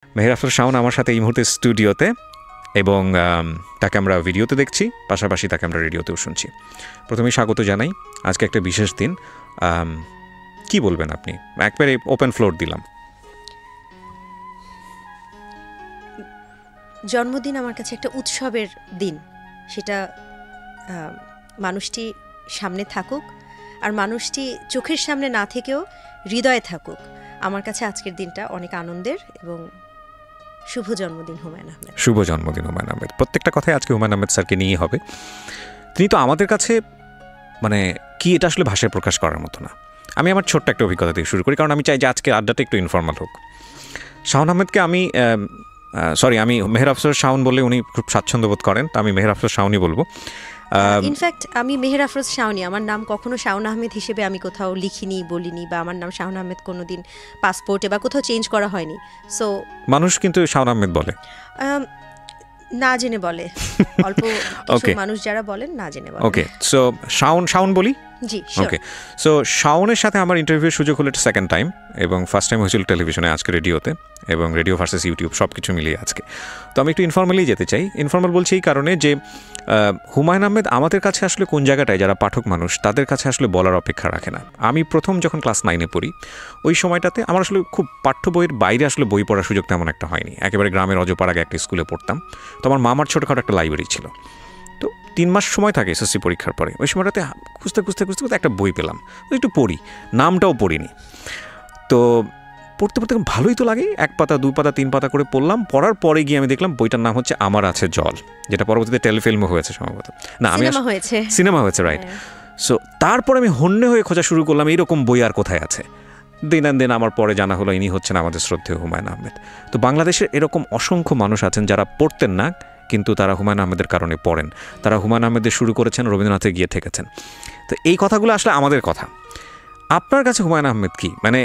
মেহের আফরোজ শাওন আমার সাথে এই মুহূর্তে স্টুডিওতে, এবং তাকে আমরা ভিডিওতে দেখছি, পাশাপাশি তাকে আমরা রেডিওতেও শুনছি। প্রথমেই স্বাগত জানাই। আজকে একটা বিশেষ দিন, কি বলবেন আপনি? একবারে ওপেন ফ্লোর দিলাম। জন্মদিন আমার কাছে একটা উৎসবের দিন, সেটা মানুষটি সামনে থাকুক আর মানুষটি চোখের সামনে না থেকেও হৃদয়ে থাকুক। আমার কাছে আজকের দিনটা অনেক আনন্দের এবং শুভ জন্মদিন হুমায়ুন আহমেদ। শুভ জন্মদিন হুমায়ুন আহমেদ। প্রত্যেকটা কথাই আজকে হুমায়ুন আহমেদ স্যারকে নিয়েই হবে। তিনি তো আমাদের কাছে মানে কি, এটা আসলে ভাষায় প্রকাশ করার মতো না। আমি আমার ছোট্ট একটা অভিজ্ঞতা থেকে শুরু করি, কারণ আমি চাই যে আজকে আড্ডাটা একটু ইনফর্মাল হোক। শাওন আহমেদকে আমি আমি মেহের আফরোজ শাওন বলে উনি খুব স্বাচ্ছন্দ্য বোধ করেন, তো আমি মেহের আফরোজ শাওনই বলবো। ইনফ্যাক্ট আমি মেহের আফরোজ শাওনি, আমার নাম কখনো শাওন আহমেদ হিসেবে আমি কোথাও লিখিনি, বলিনি, বা আমার নাম শাওন আহমেদ কোনোদিন পাসপোর্টে বা কোথাও চেঞ্জ করা হয়নি। সো মানুষ কিন্তু শাওন আহমেদ বলে, না জেনে বলে, অল্প কিছু মানুষ যারা বলেন না জেনে বলে। ওকে, সো শাওন বলি। জি, ওকে। সো শাওনের সাথে আমার ইন্টারভিউর সুযোগ হলো এটা সেকেন্ড টাইম, এবং ফার্স্ট টাইম হয়েছিল টেলিভিশনে, আজকে রেডিওতে, এবং রেডিও ভার্সেস ইউটিউব সব কিছু মিলিয়ে আজকে। তো আমি একটু ইনফর্মালি যেতে চাই। ইনফর্মাল বলছি এই কারণে যে হুমায়ুন আহমেদ আমাদের কাছে আসলে কোন জায়গাটায়, যারা পাঠক মানুষ তাদের কাছে আসলে বলার অপেক্ষা রাখে না। আমি প্রথম যখন ক্লাস 9-এ পড়ি, ওই সময়টাতে আমার আসলে খুব পাঠ্য বইয়ের বাইরে আসলে বই পড়ার সুযোগ তেমন একটা হয়নি। একেবারে গ্রামের অজপাড়াগে একটা স্কুলে পড়তাম। তো আমার মামার ছোটোখাটো একটা লাইব্রেরি ছিল। তো 3 মাস সময় থাকে এসএসসি পরীক্ষার পরে। ওই সময়টাতে খুঁজতে একটা বই পেলাম, একটু পড়ি, নামটাও পড়িনি। তো পড়তে ভালোই তো লাগে, 1 পাতা 2 পাতা 3 পাতা করে পড়লাম। পড়ার পরে গিয়ে আমি দেখলাম বইটার নাম হচ্ছে আমার আছে জল, যেটা পরবর্তীতে টেলিফিল্মও হয়েছে সম্ভবত, না আমি সিনেমা হয়েছে, রাইট। সো তারপর আমি হন্যে হয়ে খোঁজা শুরু করলাম এইরকম বই আর কোথায় আছে। দিন আমার পরে জানা হলো ইনি হচ্ছেন আমাদের শ্রদ্ধেয় হুমায়ুন আহমেদ। তো বাংলাদেশের এরকম অসংখ্য মানুষ আছেন যারা পড়তেন না, কিন্তু তারা হুমায়ুন আহমেদের কারণে পড়েন। তারা হুমায়ুন আহমেদের শুরু করেছেন, রবীন্দ্রনাথে গিয়ে ঠেকেছেন। তো এই কথাগুলো আসলে আমাদের কথা। আপনার কাছে হুমায়ুন আহমেদ কি, মানে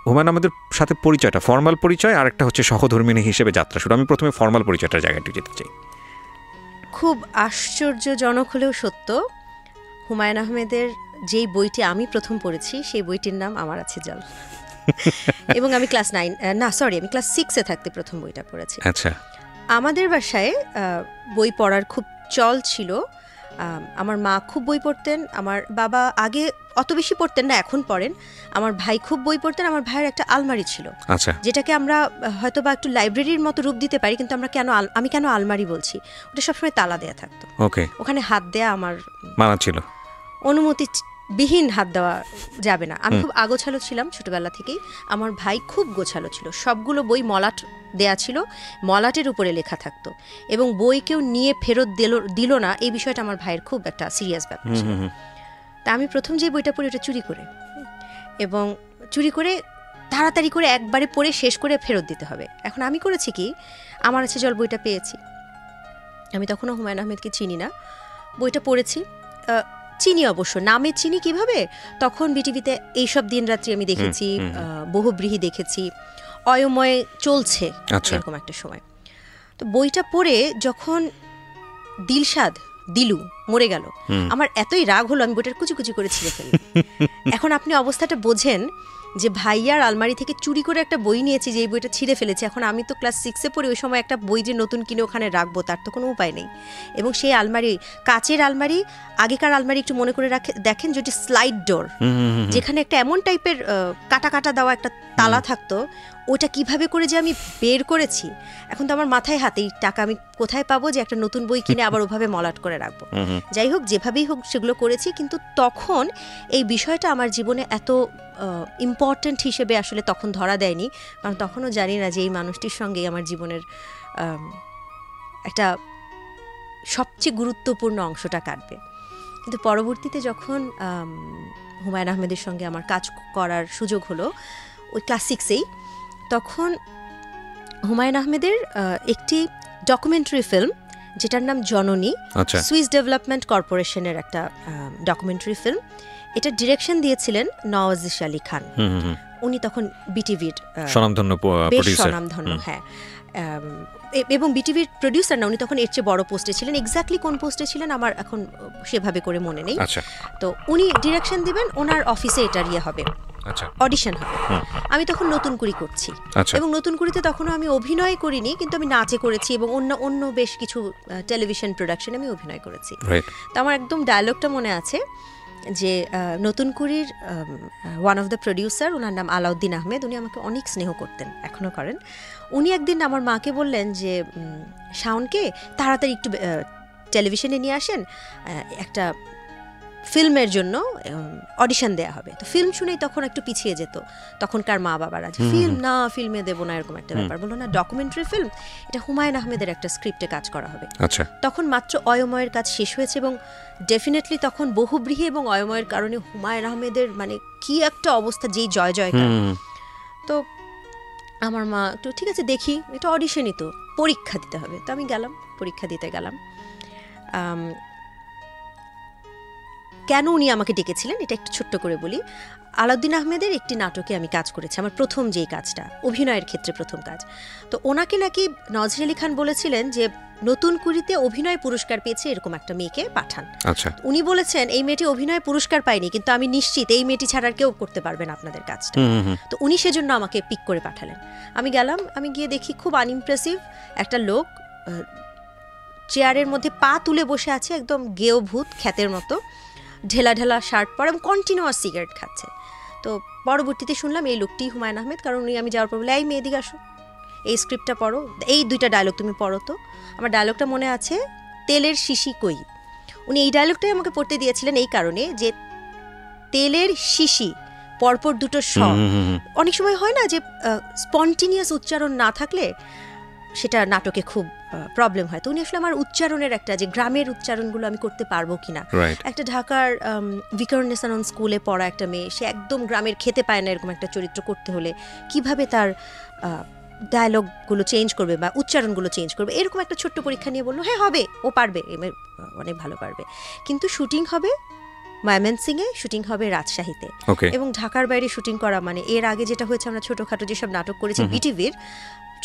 হুমায়ুন আহমেদের সাথে পরিচয়টা, ফর্মাল পরিচয়, আর একটা হচ্ছে সহধর্মিণী হিসেবে যাত্রা শুরু। আমি প্রথমে ফর্মাল পরিচয়টার জায়গাটি যেতে চাই। খুব আশ্চর্যজনক হলেও সত্য, হুমায়ুন আহমেদের যেই বইটি আমি প্রথম পড়েছি সেই বইটির নাম আমার আছে জল। এবং আমি আমি ক্লাস 6-এ থাকতে প্রথম বইটা পড়েছি। আচ্ছা। আমাদের বাসায় বই পড়ার খুব চল ছিল। আমার মা খুব বই পড়তেন, আমার বাবা আগে অত বেশি পড়তেন না, এখন পড়েন। আমার ভাই খুব বই পড়তেন। আমার ভাইয়ের একটা আলমারি ছিল, যেটাকে আমরা হয়তো বা একটু লাইব্রেরির মতো রূপ দিতে পারি, কিন্তু আমি কেন আলমারি বলছি, ওটা সবসময় তালা দেয়া থাকতো। ওখানে হাত দেয়া আমার মানা ছিল, অনুমতি বিহীন হাত দেওয়া যাবে না। আমি খুব আগোছালো ছিলাম ছোটবেলা থেকেই। আমার ভাই খুব গোছালো ছিল, সবগুলো বই মলাট দেয়া ছিল, মলাটের উপরে লেখা থাকতো, এবং বই কেউ নিয়ে ফেরত দিল না, এই বিষয়টা আমার ভাইয়ের খুব একটা সিরিয়াস ব্যাপার ছিল। তা আমি প্রথম যে বইটা পড়ি ওটা চুরি করে, এবং চুরি করে তাড়াতাড়ি করে একবারে পড়ে শেষ করে ফেরত দিতে হবে। এখন আমি করেছি কি, আমার আছে জল বইটা পেয়েছি, আমি তখনও হুমায়ুন আহমেদকে চিনি না, বইটা পড়েছি। চিনি অবশ্য, নামে চিনি কিভাবে, তখন বিটিভিতে এইসব দিন রাত্রি আমি দেখেছি, বহুব্রীহি দেখেছি, অয়ময় চলছে এরকম একটা সময়। তো বইটা পড়ে যখন দিলু মরে গেল, আমার এতই রাগ হলো আমি বইটার কুচি কুচি করে ছিঁড়ে ফেলি। এখন আপনি অবস্থাটা বোঝেন যে ভাইয়ার আলমারি থেকে চুরি করে একটা বই নিয়েছি, যে এই বইটা ছিঁড়ে ফেলেছি। এখন আমি তো ক্লাস 6-এ পড়ি, ওই সময় একটা বই যে নতুন কিনে ওখানে রাখবো তার তো কোনো উপায় নেই। এবং সেই আলমারি, কাচের আলমারি, আগেকার আলমারি একটু মনে করে দেখেন, যেটি স্লাইড ডোর, যেখানে একটা এমন টাইপের কাটা দেওয়া একটা তালা থাকতো, ওটা কিভাবে করে যে আমি বের করেছি, এখন তো আমার মাথায় হাতে, এই টাকা আমি কোথায় পাবো যে একটা নতুন বই কিনে আবার ওভাবে মলাট করে রাখবো। যাই হোক, যেভাবেই হোক সেগুলো করেছি, কিন্তু তখন এই বিষয়টা আমার জীবনে এত ইম্পর্ট্যান্ট হিসেবে আসলে তখন ধরা দেয়নি, কারণ তখনও জানি না যে এই মানুষটির সঙ্গে আমার জীবনের একটা সবচেয়ে গুরুত্বপূর্ণ অংশটা কাটবে। কিন্তু পরবর্তীতে যখন হুমায়ুন আহমেদের সঙ্গে আমার কাজ করার সুযোগ হলো ওই ক্লাস 6-এই, তখন হুমায়ুন আহমেদের একটি ডকুমেন্টারি ফিল্ম, যেটার নাম জননী, সুইস ডেভেলপমেন্ট কর্পোরেশনের একটা ডকুমেন্টারি ফিল্ম, এটা ডিরেকশন দিয়েছিলেন নওয়াজিশ আলী খান। উনি তখন বিটিভির স্বনামধন্য, হ্যাঁ। এবং বিটিভির প্রডিউসার না, উনি তখন এর চেয়ে বড় পোস্টে ছিলেন। এক্স্যাক্টলি কোন পোস্টে ছিলেন আমার এখন সেভাবে করে মনে নেই। তো উনি ডিরেকশন দিবেন, ওনার অফিসে এটার হবে, অডিশন হবে। আমি তখন নতুন কুড়ি করছি, এবং নতুন কুড়িতে তখনও আমি অভিনয় করিনি, কিন্তু আমি নাচে করেছি এবং অন্য বেশ কিছু টেলিভিশন প্রোডাকশনে আমি অভিনয় করেছি। তো আমার একদম ডায়লগটা মনে আছে যে নতুন কুড়ির ওয়ান অফ দ্য প্রডিউসার, ওনার নাম আলাউদ্দিন আহমেদ, উনি আমাকে অনেক স্নেহ করতেন, এখনও করেন। উনি একদিন আমার মাকে বললেন যে শাওনকে তাড়াতাড়ি একটু টেলিভিশনে নিয়ে আসেন, একটা ফিল্মের জন্য অডিশন দেয়া হবে। তো ফিল্ম শুনেই তখন একটু পিছিয়ে যেত তখনকার মা বাবারা, যে ফিল্ম না, ফিল্মে দেবো না, এরকম একটা ব্যাপার। বললো না, ডকুমেন্টারি ফিল্ম, এটা হুমায়ুন আহমেদের একটা স্ক্রিপ্টে কাজ করা হবে। তখন মাত্র অয়ময়ের কাজ শেষ হয়েছে, এবং ডেফিনেটলি তখন বহুব্রীহি এবং অয়ময়ের কারণে হুমায়ুন আহমেদের মানে কি একটা অবস্থা, যেই জয় জয়কার। তো আমার মা একটু ঠিক আছে দেখি, এটা অডিশনই তো, পরীক্ষা দিতে হবে। তো আমি গেলাম, পরীক্ষা দিতে গেলাম। কেন উনি আমাকে ডেকেছিলেন এটা একটু ছোট্ট করে বলি। আলাউদ্দিন আহমেদের একটি নাটকে আমি কাজ করেছি, আমার প্রথম যেই কাজটা, অভিনয়ের ক্ষেত্রে প্রথম কাজ। তো ওনাকে নাকি নজর আলী খান বলেছিলেন যে নতুন কুড়িতে অভিনয় পুরস্কার পেয়েছে এরকম একটা মেয়েকে পাঠান। উনি বলেছেন এই মেয়েটি অভিনয় পুরস্কার পায়নি, কিন্তু আমি নিশ্চিত এই মেয়েটি ছাড়া কেউ করতে পারবে না আপনাদের কাজটা। তো উনি সেজন্য আমাকে পিক করে পাঠালেন। আমি গেলাম, আমি গিয়ে দেখি খুব আনইমপ্রেসিভ একটা লোক চেয়ারের মধ্যে পা তুলে বসে আছে, একদম গেও ভূত খ্যাতের মতো, ঢেলা ঢেলা শার্ট পরে এবং কন্টিনিউয়াস সিগারেট খাচ্ছে। তো পরবর্তীতে শুনলাম এই লোকটি হুমায়ুন আহমেদ, কারণ উনি, আমি যাওয়ার পর বলে, এই মেয়ে এদিকে আসো, এই স্ক্রিপ্টটা পড়ো, এই দুইটা ডায়লগ তুমি পড়ো। তো আমার ডায়লগটা মনে আছে, তেলের শিশি কই। উনি এই ডায়লগটাই আমাকে পড়তে দিয়েছিলেন এই কারণে যে তেলের শিশি পরপর দুটো স, অনেক সময় হয় না যে স্পন্টিনিয়াস উচ্চারণ না থাকলে সেটা নাটকে খুব প্রবলেম হয়। তো উনি আসলে আমার উচ্চারণের একটা, যে গ্রামের উচ্চারণগুলো আমি করতে পারবো কিনা। একটা ঢাকার ভিকারুন্নেসানন স্কুলে পড়া একটা মেয়ে, সে একদম গ্রামের খেতে পায় না, এরকম একটা চরিত্র করতে হলে কিভাবে তার ডায়লগগুলো চেঞ্জ করবে বা উচ্চারণগুলো চেঞ্জ করবে, এরকম একটা ছোট্ট পরীক্ষা নিয়ে বললো, হ্যাঁ হবে, ও পারবে, অনেক ভালো পারবে, কিন্তু শুটিং হবে ময়মনসিংহে, শুটিং হবে রাজশাহীতে, এবং ঢাকার বাইরে শুটিং করা মানে, এর আগে যেটা হয়েছে আমরা ছোটোখাটো যেসব নাটক করেছি বিটিভির,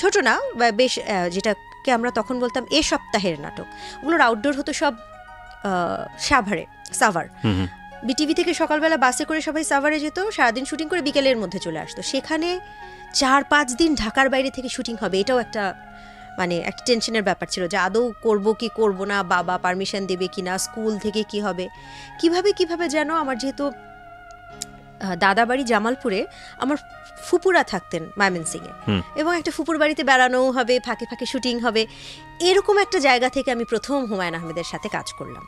ছোট না বেশ, যেটাকে আমরা তখন বলতাম এ সপ্তাহের নাটক, ওগুলোর আউটডোর হতো সব সাভার। বিটিভি থেকে সকালবেলা বাসে করে সবাই সাভারে যেত, সারাদিন শুটিং করে বিকেলের মধ্যে চলে আসতো। সেখানে 4-5 দিন ঢাকার বাইরে থেকে শুটিং হবে, এটাও একটা মানে একটা টেনশনের ব্যাপার ছিল, যে আদৌ করবো কি করবো না, বাবা পারমিশন দেবে কি না, স্কুল থেকে কি হবে, কিভাবে যেন। আমার যেহেতু দাদা বাড়ি জামালপুরে, আমার ফুপুরা থাকতেন ময়মনসিংহে, এবং একটা ফুপুর বাড়িতে বেড়ানোও হবে, ফাঁকে ফাঁকে শুটিং হবে, এরকম একটা জায়গা থেকে আমি প্রথম হুমায়ুন আহমেদের সাথে কাজ করলাম।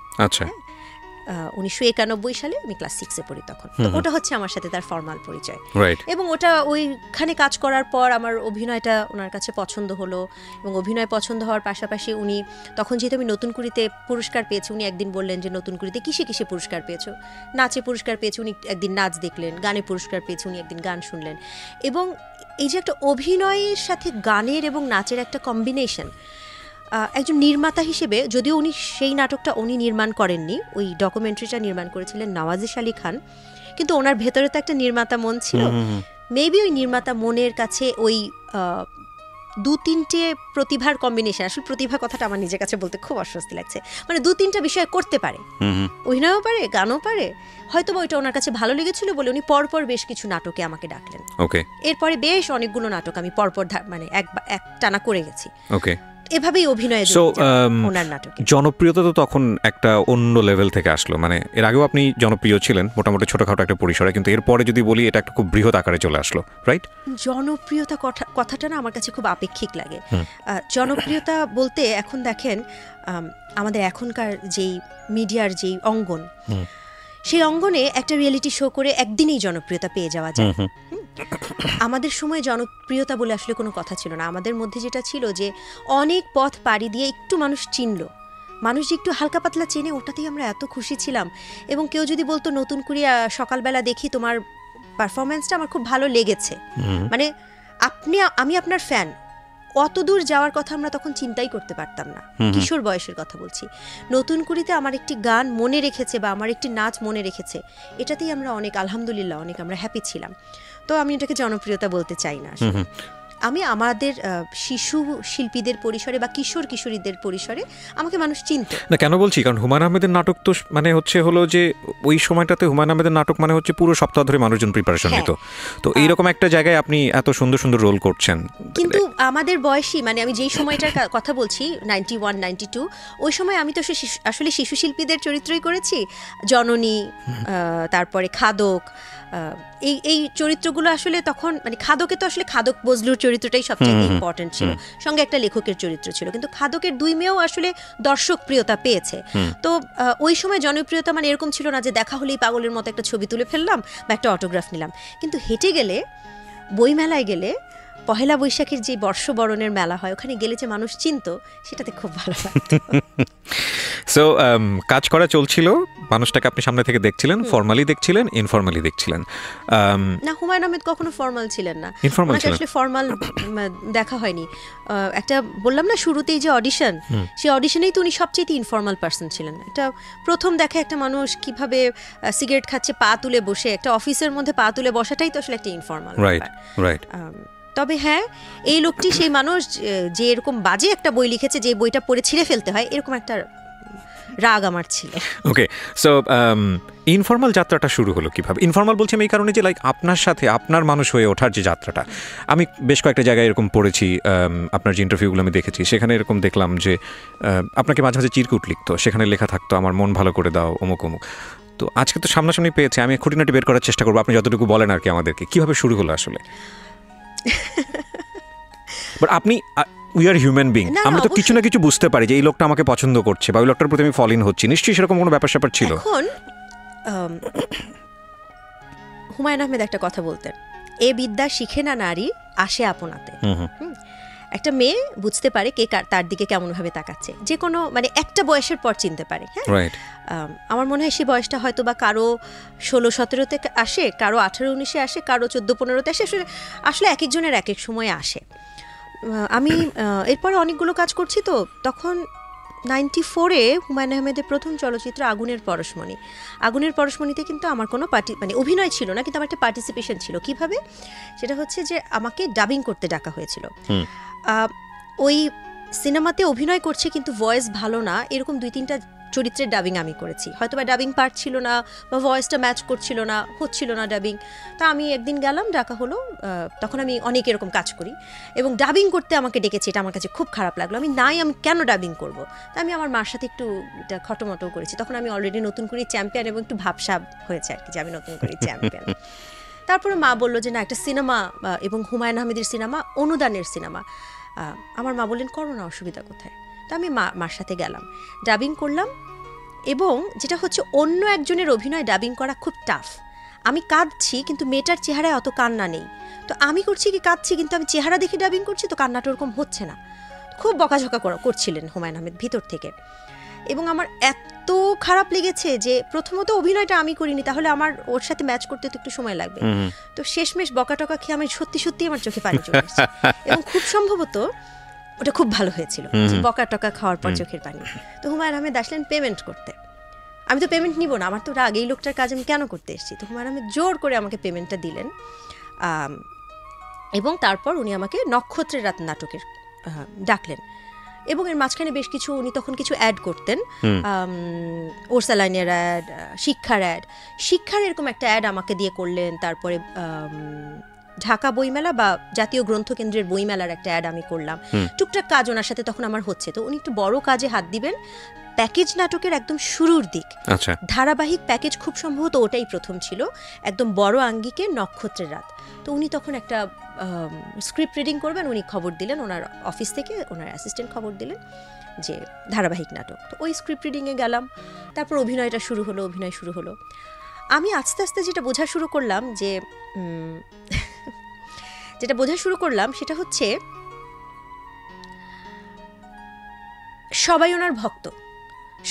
1991 সালে আমি ক্লাস 6-এ পড়ি তখন। তো ওটা হচ্ছে আমার সাথে তার ফর্মাল পরিচয়, এবং ওটা ওইখানে কাজ করার পর আমার অভিনয়টা ওনার কাছে পছন্দ হলো, এবং অভিনয় পছন্দ হওয়ার পাশাপাশি উনি তখন, যেহেতু আমি নতুন কুড়িতে পুরস্কার পেয়েছি, উনি একদিন বললেন যে নতুন কুড়িতে কিসে পুরস্কার পেয়েছো, নাচে পুরস্কার পেয়েছি, উনি একদিন নাচ দেখলেন, গানে পুরস্কার পেয়েছি, উনি একদিন গান শুনলেন। এবং এই যে একটা অভিনয়ের সাথে গানের এবং নাচের একটা কম্বিনেশন, একজন নির্মাতা হিসেবে, যদিও উনি সেই নাটকটা উনি নির্মাণ করেননি, ওই ডকুমেন্টারিটা নির্মাণ করেছিলেন নওয়াজিশ আলী খান, কিন্তু ওনার ভেতরে তো একটা নির্মাতা মন ছিল। মেবি ওই নির্মাতা মনের কাছে ওই 2-3টে প্রতিভার কম্বিনেশন, আসলে প্রতিভা কথাটা আমার নিজের কাছে বলতে খুব অস্বস্তি লাগছে, মানে 2-3টা বিষয় করতে পারে, অভিনয়ও পারে, গানও পারে, হয়তো বা ওইটা ওনার কাছে ভালো লেগেছিল বলে উনি পরপর বেশ কিছু নাটকে আমাকে ডাকলেন। এরপরে বেশ অনেকগুলো নাটক আমি পরপর মানে এক টানা করে গেছি। এভাবেই অভিনয় ওনার নাটকে জনপ্রিয়তা তো তখন একটা অন্য লেভেল থেকে আসলো, মানে এর আগেও আপনি জনপ্রিয় ছিলেন মোটামুটি ছোটখাটো একটা পরিসরে, কিন্তু এরপরে যদি বলি এটা একটা খুব বৃহৎ আকারে চলে আসলো, রাইট? জনপ্রিয়তা কথাটা না আমার কাছে খুব আপেক্ষিক লাগে। জনপ্রিয়তা বলতে এখন দেখেন আমাদের এখনকার যেই মিডিয়ার যেই অঙ্গন, সেই অঙ্গনে একটা রিয়েলিটি শো করে একদিনেই জনপ্রিয়তা পেয়ে যাওয়া যায়। আমাদের সময় জনপ্রিয়তা বলে আসলে কোনো কথা ছিল না। আমাদের মধ্যে যেটা ছিল যে অনেক পথ পাড়ি দিয়ে একটু মানুষ চিনলো, মানুষ যে একটু হালকা পাতলা চেনে, ওটাতেই আমরা এত খুশি ছিলাম। এবং কেউ যদি বলতো নতুন করে সকালবেলা দেখি তোমার পারফরমেন্সটা আমার খুব ভালো লেগেছে, মানে আমি আপনার ফ্যান, অত দূর যাওয়ার কথা আমরা তখন চিন্তাই করতে পারতাম না। কিশোর বয়সের কথা বলছি। নতুন কুড়িতে আমার একটি গান মনে রেখেছে বা আমার একটি নাচ মনে রেখেছে, এটাতেই আমরা অনেক আলহামদুলিল্লাহ অনেক আমরা হ্যাপি ছিলাম। তো আমি এটাকে জনপ্রিয়তা বলতে চাই না। আমি আমাদের শিশু শিল্পীদের পরিসরে বা কিশোর কিশোরীদের পরিসরে আমাকে মানুষ চিনত না। কেন বলছি, কারণ হুমায়ুন আহমেদের নাটক তো মানে হলো যে ওই সময়টাতে হুমায়ুন আহমেদের নাটক মানে হচ্ছে পুরো সপ্তাহ ধরে মানুষজন প্রিপারেশন নিত। তো এইরকম একটা জায়গায় আপনি এত সুন্দর সুন্দর রোল করছেন। কিন্তু আমাদের বয়সী, মানে আমি যেই সময়টার কথা বলছি 91, 92, ওই সময় আমি তো আসলে শিশু শিল্পীদের চরিত্রই করেছি। জননী, তারপরে খাদক, এই চরিত্রগুলো আসলে তখন মানে খাদকে তো আসলে খাদক বজলুর চরিত্রটাই সবচেয়ে ইম্পর্টেন্ট ছিল, সঙ্গে একটা লেখকের চরিত্র ছিল। কিন্তু খাদকের দুই মেয়েও আসলে দর্শক প্রিয়তা পেয়েছে। তো ওই সময় জনপ্রিয়তা মানে এরকম ছিল না যে দেখা হলেই পাগলের মতো একটা ছবি তুলে ফেললাম বা একটা অটোগ্রাফ নিলাম। কিন্তু হেঁটে গেলে, বইমেলায় গেলে, পহেলা বৈশাখের যে বর্ষবরণের মেলা হয় ওখানে গেলে যে মানুষ চিনত, সেটাতে খুব ভালো লাগতো। সো কাজ করা চলছিল, মানুষটাকে আপনি সামনে থেকে দেখছিলেন, ফর্মালি দেখছিলেন, ইনফর্মালি দেখছিলেন? না, হুমায়ুন আহমেদ কখনো ফর্মাল ছিলেন না, ইনফর্মাল ছিলেন। আসলে ফর্মাল দেখা হয়নি। একটা বললাম না শুরুতেই যে অডিশন, সেই অডিশনেই তো উনি সবচেয়ে ইনফর্মাল পার্সন ছিলেন। এটা প্রথম দেখা একটা মানুষ কিভাবে সিগারেট খাচ্ছে পা তুলে বসে, একটা অফিসের মধ্যে পা তুলে বসাটাই তো আসলে একটা ইনফর্মাল। Right, right. তবে হ্যাঁ, এই লোকটি সেই মানুষ যে এরকম বাজে একটা বই লিখেছে যে বইটা পড়ে ছিঁড়ে ফেলতে হয়, এরকম একটা রাগ আমার ছিল। ওকে, সো ইনফর্মাল যাত্রাটা শুরু হলো কিভাবে? ইনফর্মাল বলছি আমি এই কারণে যে লাইক আপনার সাথে আপনার মানুষ হয়ে ওঠার যে যাত্রাটা, আমি বেশ কয়েকটা জায়গায় এরকম পড়েছি, আপনার যে ইন্টারভিউগুলো আমি দেখেছি সেখানে এরকম দেখলাম যে আপনাকে মাঝে মাঝে চিরকুট লিখতো, সেখানে লেখা থাকতো আমার মন ভালো করে দাও, অমুক অমুক। তো আজকে তো সামনাসামনি পেয়েছে, আমি খুঁটিনাটি বের করার চেষ্টা করবো, আপনি যতটুকু বলেন আর কি আমাদেরকে, কীভাবে শুরু হলো আসলে। বাট আপনি উই আর হিউম্যান বিং, আমরা তো কিছু না কিছু বুঝতে পারি যে এই লোকটা আমাকে পছন্দ করছে বা ওই লোকটার প্রতি আমি ফল ইন হচ্ছি, নিশ্চয়ই সেরকম কোনো ব্যাপার স্যাপার ছিল। এখন হুমায়ুন আহমেদ একটা কথা বলতেন, এ বিদ্যা শিখে না নারী আসে আপনাতে। একটা মেয়ে বুঝতে পারে কে তার দিকে কেমন ভাবে তাকাচ্ছে, যে কোনো মানে একটা বয়সের পর চিনতে পারে। হ্যাঁ, আমার মনে হয় সেই বয়সটা হয়তো বা কারো 16-17-তে আসে, কারো 18-19-এ আসে, কারো 14-15-তে আসে, আসলে এক একজনের এক এক সময়ে আসে। আমি এরপরে অনেকগুলো কাজ করছি, তো তখন 94-এ হুমায়ুন আহমেদের প্রথম চলচ্চিত্র আগুনের পরশমণি। আগুনের পরশমণিতে কিন্তু আমার কোনো মানে অভিনয় ছিল না, কিন্তু আমার একটা পার্টিসিপেশন ছিল। কিভাবে? সেটা হচ্ছে যে আমাকে ডাবিং করতে ডাকা হয়েছিল। ওই সিনেমাতে অভিনয় করছে কিন্তু ভয়েস ভালো না, এরকম 2-3টা চরিত্রের ডাবিং আমি করেছি। হয়তো বা ডাবিং পার্ট ছিল না বা ভয়েসটা ম্যাচ করছিল না, হচ্ছিল না ডাবিং। তা আমি একদিন গেলাম, ডাকা হলো, তখন আমি অনেক এরকম কাজ করি এবং ডাবিং করতে আমাকে ডেকেছে, এটা আমার কাছে খুব খারাপ লাগলো। আমি কেন ডাবিং করব? তা আমি আমার মার সাথে একটু এটা খটোমটো করেছি। তখন আমি অলরেডি নতুন করে চ্যাম্পিয়ন এবং একটু ভাবসাব হয়েছে আর কি, যে আমি নতুন করে চ্যাম্পিয়ন। তারপরে মা বললো যে না, একটা সিনেমা এবং হুমায়ুন আহমেদের সিনেমা, অনুদানের সিনেমা। আমার মা বললেন করো না, অসুবিধা কোথায়। তা আমি মার সাথে গেলাম, ডাবিং করলাম। এবং যেটা হচ্ছে, অন্য একজনের অভিনয় ডাবিং করা খুব টাফ। আমি কাঁদছি কিন্তু মেয়েটার চেহারায় অত কান্না নেই, তো আমি করছি কি কাঁদছি, কিন্তু আমি চেহারা দেখে ডাবিং করছি, তো কান্নাটা ওরকম হচ্ছে না। খুব বকাঝকা করছিলেন হুমায়ুন আহমেদ ভিতর থেকে, এবং আমার এত খারাপ লেগেছে যে প্রথমত অভিনয়টা আমি করিনি, তাহলে আমার ওর সাথে ম্যাচ করতে তো একটু সময় লাগবে। তো শেষমেশ বকা টকা খেয়ে আমি সত্যি আমার চোখে পানি চলে এসেছে। এবং খুব সম্ভবত ওটা খুব ভালো হয়েছিল, বকা টকা খাওয়ার পর চোখের পানি। তো হুমায়ুন আহমেদ আসলেন পেমেন্ট করতে। আমি তো পেমেন্ট নিব না, আমার তো রাগ, এই লোকটার কাজ আমি কেন করতে এসেছি। তো হুমায়ুন আহমেদ জোর করে আমাকে পেমেন্টটা দিলেন, এবং তারপর উনি আমাকে নক্ষত্রের রাত নাটকের ডাকলেন। এবং এর মাঝখানে বেশ কিছু, উনি তখন কিছু অ্যাড করতেন, ওরসালাইনের অ্যাড, শিক্ষার এরকম একটা অ্যাড আমাকে দিয়ে করলেন। তারপরে ঢাকা বইমেলা বা জাতীয় গ্রন্থকেন্দ্রের বইমেলার একটা অ্যাড আমি করলাম। টুকটাক কাজ ওনার সাথে তখন আমার হচ্ছে। তো উনি একটু বড় কাজে হাত দিবেন, প্যাকেজ নাটকের একদম শুরুর দিক, ধারাবাহিক প্যাকেজ খুব সম্ভবত ওটাই প্রথম ছিল, একদম বড় আঙ্গিকে নক্ষত্রের রাত। তো উনি তখন একটা স্ক্রিপ্ট রিডিং করবেন, উনি খবর দিলেন, ওনার অফিস থেকে ওনার অ্যাসিস্ট্যান্ট খবর দিলেন যে ধারাবাহিক নাটক। তো ওই স্ক্রিপ্ট রিডিংয়ে গেলাম, তারপর অভিনয় শুরু হলো। আমি আস্তে আস্তে যেটা বোঝা শুরু করলাম সেটা হচ্ছে, সবাই ওনার ভক্ত,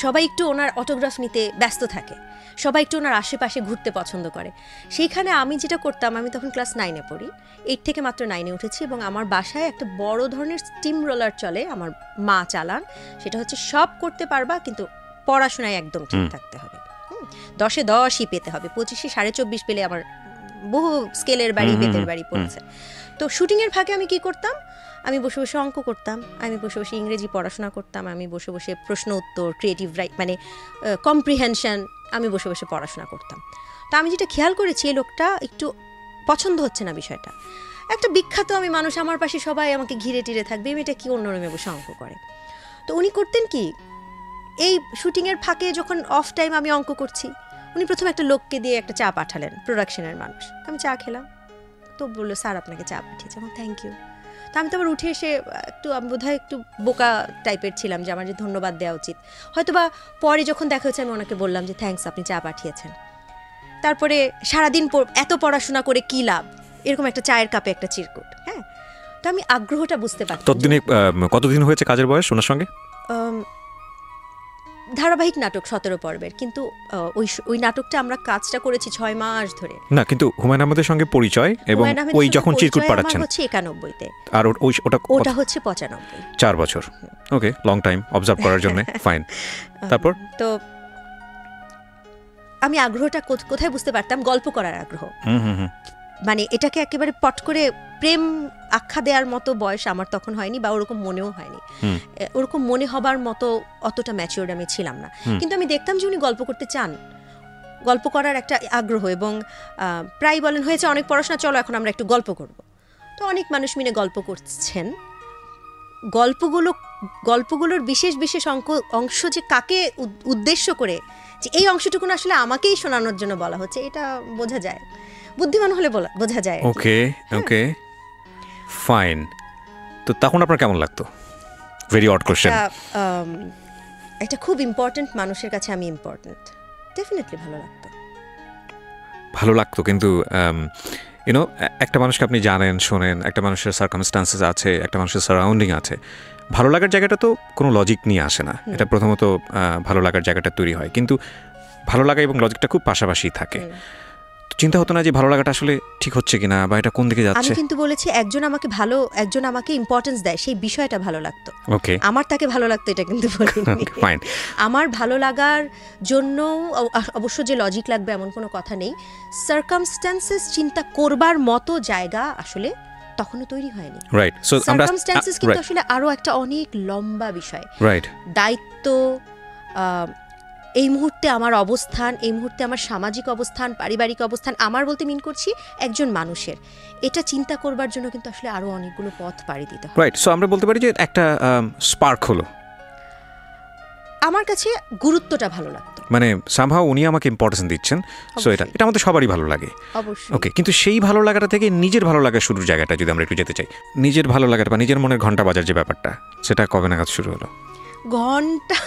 সবাই একটু ওনার অটোগ্রাফ নিতে ব্যস্ত থাকে, সবাই একটু ওনার আশেপাশে ঘুরতে পছন্দ করে। সেইখানে আমি যেটা করতাম, আমি তখন ক্লাস 9-এ পড়ি, 8 থেকে মাত্র 9-এ উঠেছি, এবং আমার বাসায় একটা বড় ধরনের স্টিম রোলার চলে, আমার মা চালান। সেটা হচ্ছে সব করতে পারবা কিন্তু পড়াশোনায় একদম ঠিক থাকতে হবে, 10-এ 10ই পেতে হবে, 25-এ 24.5 পেলে আমার বহু স্কেলের বাড়ি বেতের বাড়ি পড়েছে। তো শুটিংয়ের ফাঁকে আমি কি করতাম, আমি বসে বসে অঙ্ক করতাম, আমি বসে বসে ইংরেজি পড়াশোনা করতাম, আমি বসে বসে প্রশ্ন উত্তর, ক্রিয়েটিভ মানে কম্প্রিহেনশন, আমি বসে বসে পড়াশোনা করতাম। তো আমি যেটা খেয়াল করেছি, এই লোকটা একটু পছন্দ হচ্ছে না বিষয়টা। একটা বিখ্যাত আমি মানুষ, আমার পাশে সবাই আমাকে ঘিরে টিরে থাকবে, এটা কি অন্য রুমে বসে অঙ্ক করে। তো উনি করতেন কি, এই শুটিংয়ের ফাঁকে যখন অফ টাইম আমি অঙ্ক করছি, উনি প্রথমে একটা লোককে দিয়ে একটা চা পাঠালেন, প্রোডাকশনের মানুষ। আমি চা খেলাম, তো বললো স্যার আপনাকে চা পাঠিয়েছে। আমার থ্যাংক ইউ। তো আমি তো আবার উঠে এসে আমি বোধহয় একটু বোকা টাইপের ছিলাম যে আমার যে ধন্যবাদ দেওয়া উচিত, হয়তো বা পরে যখন দেখা হচ্ছে আমি ওনাকে বললাম যে থ্যাঙ্কস, আপনি চা পাঠিয়েছেন। তারপরে সারাদিন এত পড়াশোনা করে কী লাভ, এরকম একটা চায়ের কাপে একটা চিরকুট। হ্যাঁ, তো আমি আগ্রহটা বুঝতে পারছি। ততদিনে কতদিন হয়েছে কাজের বয়স ওনার সঙ্গে? ধারাবাহিক নাটক 17 পর্বের, কিন্তু ওই নাটকটা আমরা কাজটা করেছি 6 মাস ধরে। না, কিন্তু হুমায়ুন আহমেদের সঙ্গে পরিচয় এবং ওই যখন চিরকুট পাঠাচ্ছেন হচ্ছে 91-তে, আর ওটা হচ্ছে 95। 4 বছর। ওকে, লং টাইম অবজার্ভ করার জন্য। ফাইন। তারপর তো আমি আগ্রহটা কোথায় বুঝতে পারতাম, গল্প করার আগ্রহ। মানে এটাকে একেবারে পট করে প্রেম আখ্যা দেওয়ার মতো বয়স আমার তখন হয়নি, বা ওরকম মনেও হয়নি। ওরকম মনে হবার মতো অতটা ম্যাচিওর্ড আমি ছিলাম না। কিন্তু আমি দেখতাম যে উনি গল্প করতে চান, গল্প করার একটা আগ্রহ, এবং প্রায় বলেন হয়েছে অনেক পড়াশোনা, চলো এখন আমরা একটু গল্প করব। তো অনেক মানুষ মিলে গল্প করছেন। গল্পগুলোর বিশেষ বিশেষ অংশ যে কাকে উদ্দেশ্য করে, যে এই অংশটুকু আসলে আমাকেই শোনানোর জন্য বলা হচ্ছে, এটা বোঝা যায়, বুদ্ধিমান হলে বোঝা যায়। ওকে ওকে ফাইন। তো তখন আপনার কেমন লাগতো? Very odd question. এটা খুব ইম্পর্টেন্ট মানুষের কাছে আমি ইম্পর্টেন্ট, ডেফিনেটলি ভালো লাগতো। কিন্তু ইউনো, একটা মানুষকে আপনি জানেন, শোনেন, একটা মানুষের সার্কামস্টান্সেস আছে, একটা মানুষের সারাউন্ডিং আছে, ভালো লাগার জায়গাটা তো কোনো লজিক নিয়ে আসে না। এটা প্রথমত ভালো লাগার জায়গাটা তৈরি হয়, কিন্তু ভালো লাগা এবং লজিকটা খুব পাশাপাশি থাকে। চিন্তা হতো না যে ভালো লাগাটা আসলে ঠিক হচ্ছে কিনা, বা এটা কোন দিকে যাচ্ছে। আমি কিন্তু বলেছি একজন আমাকে ইম্পর্টেন্স দেয়, সেই বিষয়টা ভালো লাগতো। ওকে, আমার তাকে ভালো লাগতো এটা কিন্তু বলিনি। ফাইন। আমার ভালো লাগার জন্য অবশ্য যে লজিক লাগবে এমন কোনো কথা নেই। সার্কামস্ট্যান্সেস চিন্তা করবার মতো জায়গা আসলে তখনও তৈরি হয়নি। রাইট। সো সার্কামস্ট্যান্সেস কিন্তু আসলে আরো একটা অনেক লম্বা বিষয়। রাইট। দায়িত্ব, এই মুহূর্তে আমার অবস্থান, এই মুহূর্তে আমার সামাজিক অবস্থান, পারিবারিক অবস্থান, আমার বলতে মিন করছি একজন মানুষের, এটা চিন্তা করবার জন্য কিন্তু আসলে আরো অনেকগুলো পথ পাড়ি দিতে হয়। রাইট। সো আমরা বলতে পারি যে একটা স্পার্ক হলো। আমার কাছে গুরুত্বটা ভালো লাগতো, মানে সামহাও উনি আমাকে ইম্পর্টেন্স দিচ্ছেন। সো এটা আমাদের সবারই ভালো লাগে, অবশ্যই। ওকে, কিন্তু সেই ভালো লাগাটা থেকে নিজের ভালো লাগা শুরুর জায়গাটা যদি আমরা একটু যেতে চাই, নিজের ভালো লাগাটা বা নিজের মনের ঘন্টা বাজার যে ব্যাপারটা, সেটা কবে নাগাদ শুরু হলো? ঘন্টা